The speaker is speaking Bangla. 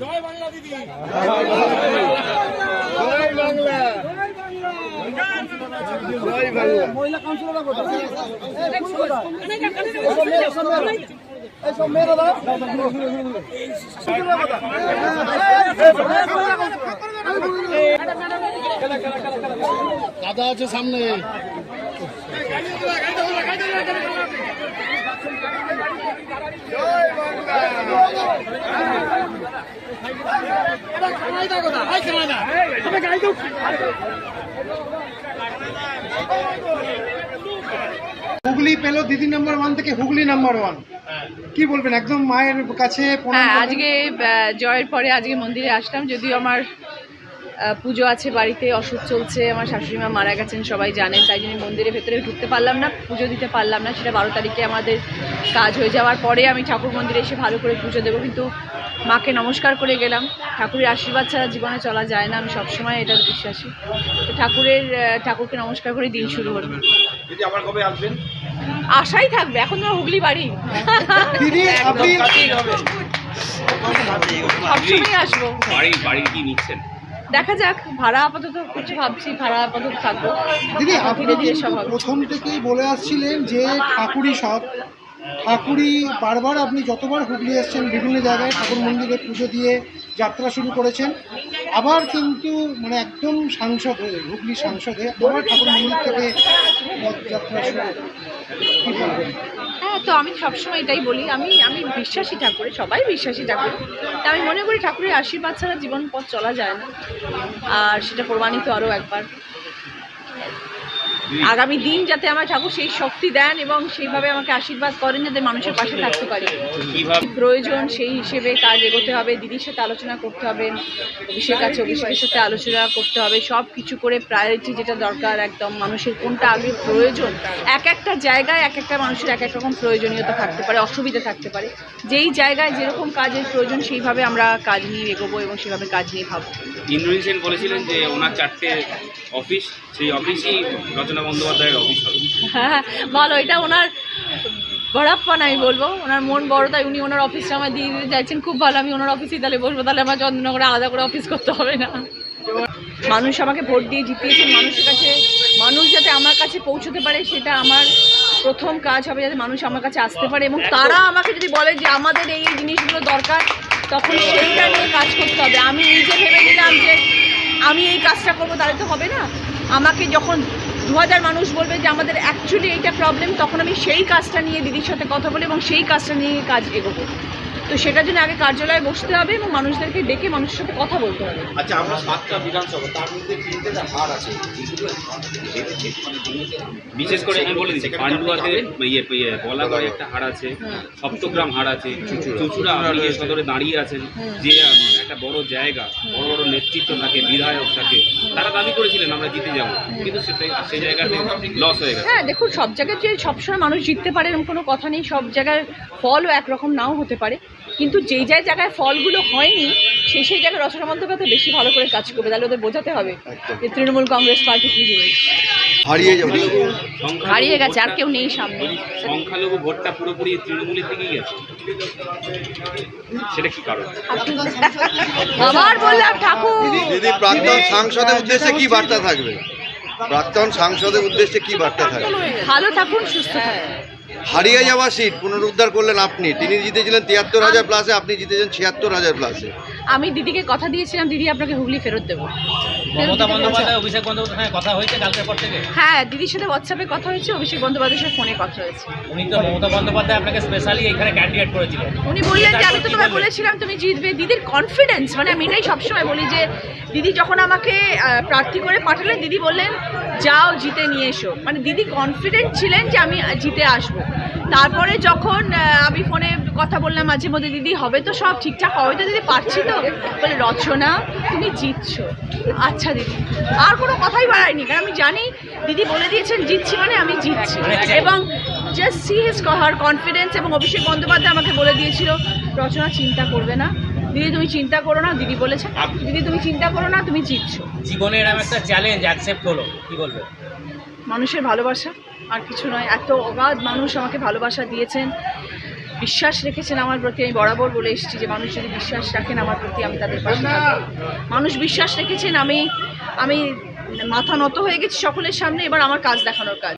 জয় বাংলা দিদি, জয় বাংলা, জয় বাংলা। মহিলা কাউন্সিলর দাদা আছে সামনে। হুগলি পেল দিদি নাম্বার 1 থেকে হুগলি নাম্বার 1, কি বলবেন? একদম মায়ের কাছে। হ্যাঁ, আজকে জয়ের পরে আজকে মন্দিরে আসলাম, যদিও আমার পুজো আছে বাড়িতে, ওষুধ চলছে, আমার শাশুড়ি মা মারা গেছেন সবাই জানেন, তাই জন্য মন্দিরের ভেতরে ঢুকতে পারলাম না, পুজো দিতে পারলাম না। সেটা 12 তারিখে আমাদের কাজ হয়ে যাওয়ার পরে আমি ঠাকুর মন্দিরে এসে ভালো করে পুজো দেবো, কিন্তু মাকে নমস্কার করে গেলাম। ঠাকুরের আশীর্বাদ ছাড়া জীবনে চলা যায় না, আমি সবসময় এটা বিশ্বাসী। তো ঠাকুরকে নমস্কার করে দিন শুরু হলো। আবার কবে আসবেন? আশাই থাকবে, এখন তো হুগলি বাড়ি, সবসময় আসবো। বাড়ি কি নিচ্ছেন? দেখা যাক, ভাড়া আপাতত কিছু ভাবছি, ভাড়া আপাতত থাকবো। দিদি, আপনি প্রথম থেকেই বলে আসছিলেন যে ঠাকুরই বারবার আপনি যতবার হুগলি এসছেন বিভিন্ন জায়গায় ঠাকুর মন্দিরে পুজো দিয়ে যাত্রা শুরু করেছেন, আবার কিন্তু মানে একদম সাংসদ হয়ে, হুগলি সাংসদে আবার ঠাকুর মন্দির থেকে যাত্রা শুরু। কি বলবেন? হ্যাঁ, তো আমি সবসময় এটাই বলি, আমি বিশ্বাসী ঠাকুরে, সবাই বিশ্বাসী ঠাকুর। তা আমি মনে করি ঠাকুরের আশীর্বাদ ছাড়া জীবন পথ চলা যায় না, আর সেটা প্রমাণিত আরও একবার। আগামী দিন যাতে আমার ঠাকুর সেই শক্তি দেন এবং সেইভাবে আমাকে আশীর্বাদ করেন, যাতে মানুষের পাশে থাকতে পারি। প্রয়োজন সেই হিসেবে কাজ এগোতে হবে, দিদির সাথে আলোচনা করতে হবে, অভিষেকের সাথে আলোচনা করতে হবে, সব কিছু করে প্রায়োরিটি যেটা দরকার, একদম মানুষের কোনটা আগে প্রয়োজন। এক একটা জায়গায় এক একটা মানুষের এক এক রকম প্রয়োজনীয়তা থাকতে পারে, অসুবিধা থাকতে পারে। যেই জায়গায় যেরকম কাজের প্রয়োজন সেইভাবে আমরা কাজ নিয়ে এগোবো এবং সেভাবে কাজ নিয়ে ভাববো। ইন্দ্রনীল সেন বলেছিলেন যে ওনার 4টে অফিস, সেই অফিসই রচনা বন্দ্যোপাধ্যায়ের অফিস হবে। হ্যাঁ, ভালো, এটা ওনার বড়াপ্পান আমি বলবো, ওনার মন বড়, তাই উনি ওনার অফিসটা আমার দিয়ে দিতে চাইছেন। খুব ভালো, আমি ওনার অফিসেই তাহলে বসবো, তাহলে আমার চন্দ্রনগরে আলাদা করে অফিস করতে হবে না। মানুষ আমাকে ভোট দিয়ে জিতিয়েছেন, মানুষ যাতে আমার কাছে পৌঁছতে পারে, সেটা আমার প্রথম কাজ হবে, যাতে মানুষ আমার কাছে আসতে পারে এবং তারা আমাকে যদি বলে যে আমাদের এই জিনিসগুলো দরকার, তখন সেইটা নিয়ে কাজ করতে হবে। আমি নিজে ভেবে নিলাম যে আমি এই কাজটা করবো, তাহলে তো হবে না। আমাকে যখন 2000 মানুষ বলবে যে আমাদের অ্যাকচুয়ালি এইটা প্রবলেম, তখন আমি সেই কাজটা নিয়ে দিদির সাথে কথা বলি এবং সেই কাজটা নিয়ে কাজ এগোবো। তো সেটার জন্য আগে কার্যালয়ে বসতে হবে এবং মানুষদেরকে ডেকে মানুষের সাথে কথা বলতে হবে। আচ্ছা, আমরা 7টা বিধানসভা, তার মধ্যে 3টা হার আছে, বিশেষ করে আমি বলে দিচ্ছি, পান্ডুয়াতে বলাগড়ে একটা হার আছে, সপ্তগ্রাম হার আছে, চুচুড়া আপনি যে সদরে দাঁড়িয়ে আছেন, যে একটা বড় জায়গা, বড় বড় নেতৃত্ব থাকে, বিধায়ক থাকে, তারা দাবি করেছিলেন আমরা জিতে যাবো, কিন্তু সেই জায়গাতে লস হয়ে গেছে। হ্যাঁ, দেখুন, সব জায়গায় যে সবসময় মানুষ জিততে পারে এরকম কোনো কথা নেই, সব জায়গার ফলও একরকম নাও হতে পারে, কিন্তু যেই জায়গায় ফলগুলো হয়নি সেই জায়গায় রচনা বন্দ্যোপাধ্যায় বেশি ভালো করে কাজ করবে, তাহলে ওদের বোঝাতে হবে যে তৃণমূল কংগ্রেস পার্টি কী জিনিস। হারিয়ে গেছে, আর কেউ নেই সামনে। সংখ্যালঘু ভোটটা পুরোপুরি তৃণমূলের দিকেই গেছে, সেটা কি কারণ? আবার বললাম, ঠাকুর দিদি, প্রাক্তন সাংসদের উদ্দেশ্যে কি বার্তা থাকবে? প্রাক্তন সাংসদের উদ্দেশ্যে কি বার্তা থাকবে? ভালো থাকুন, সুস্থ থাকুন। হারিয়ে যাওয়া সিট পুনরুদ্ধার করলেন আপনি, তিনি জিতেছিলেন 73,000 প্লাসে, আপনি জিতেছেন 76,000 প্লাসে। আমি দিদিকে কথা দিয়েছিলাম, দিদি আপনাকে হুগলি ফেরত দেবো। মমতা বন্দ্যোপাধ্যায়, অভিষেক বন্দ্যোপাধ্যায় কথা হয়েছে কালকের পর থেকে? হ্যাঁ, দিদির সাথে হোয়াটসঅ্যাপে কথা হয়েছে, অভিষেক বন্দ্যোপাধ্যায়ের সাথে ফোনে কথা হয়েছে। উনি তো মমতা বন্দ্যোপাধ্যায় আপনাকে স্পেশালি এখানে ক্যান্ডিডেট করেছিলেন, উনি বললেন যে আমি তো তোমায় বলেছিলাম তুমি জিতবে। দিদির কনফিডেন্স, মানে আমি এটাই সবসময় বলি যে দিদি যখন আমাকে প্রার্থী করে পাঠালেন, দিদি বললেন যাও জিতে নিয়ে এসো, মানে দিদি কনফিডেন্ট ছিলেন যে আমি জিতে আসবো। তারপরে যখন আমি ফোনে কথা বললাম মাঝে মধ্যে, দিদি হবে তো সব ঠিকঠাক, হবে তো দিদি, পারছি তো, বলে রচনা তুমি জিতছো। আচ্ছা দিদি, আর কোনো কথাই বাড়ায়নি, কারণ আমি জানি দিদি বলে দিয়েছেন জিতছি মানে আমি জিতছি, এবং just see his her confidence. এবং অভিষেক বন্দ্যোপাধ্যায় আমাকে বলে দিয়েছিল, রচনা চিন্তা করবে না দিদি, তুমি চিন্তা করো না। দিদি বলেছে, দিদি তুমি চিন্তা করো না, তুমি জিতছো। জীবনে এরকম একটা চ্যালেঞ্জ অ্যাকসেপ্ট হলো, কি বলবে? মানুষের ভালোবাসা, আর কিছু নয়। এত অগাধ মানুষ আমাকে ভালোবাসা দিয়েছেন, বিশ্বাস রেখেছেন আমার প্রতি। আমি বরাবর বলে এসেছি যে মানুষ যদি বিশ্বাস রাখেন আমার প্রতি, আমি তাদের পাশে থাকবো। মানুষ বিশ্বাস রেখেছেন, আমি মাথা নত হয়ে গেছি সকলের সামনে। এবার আমার কাজ দেখানোর কাজ।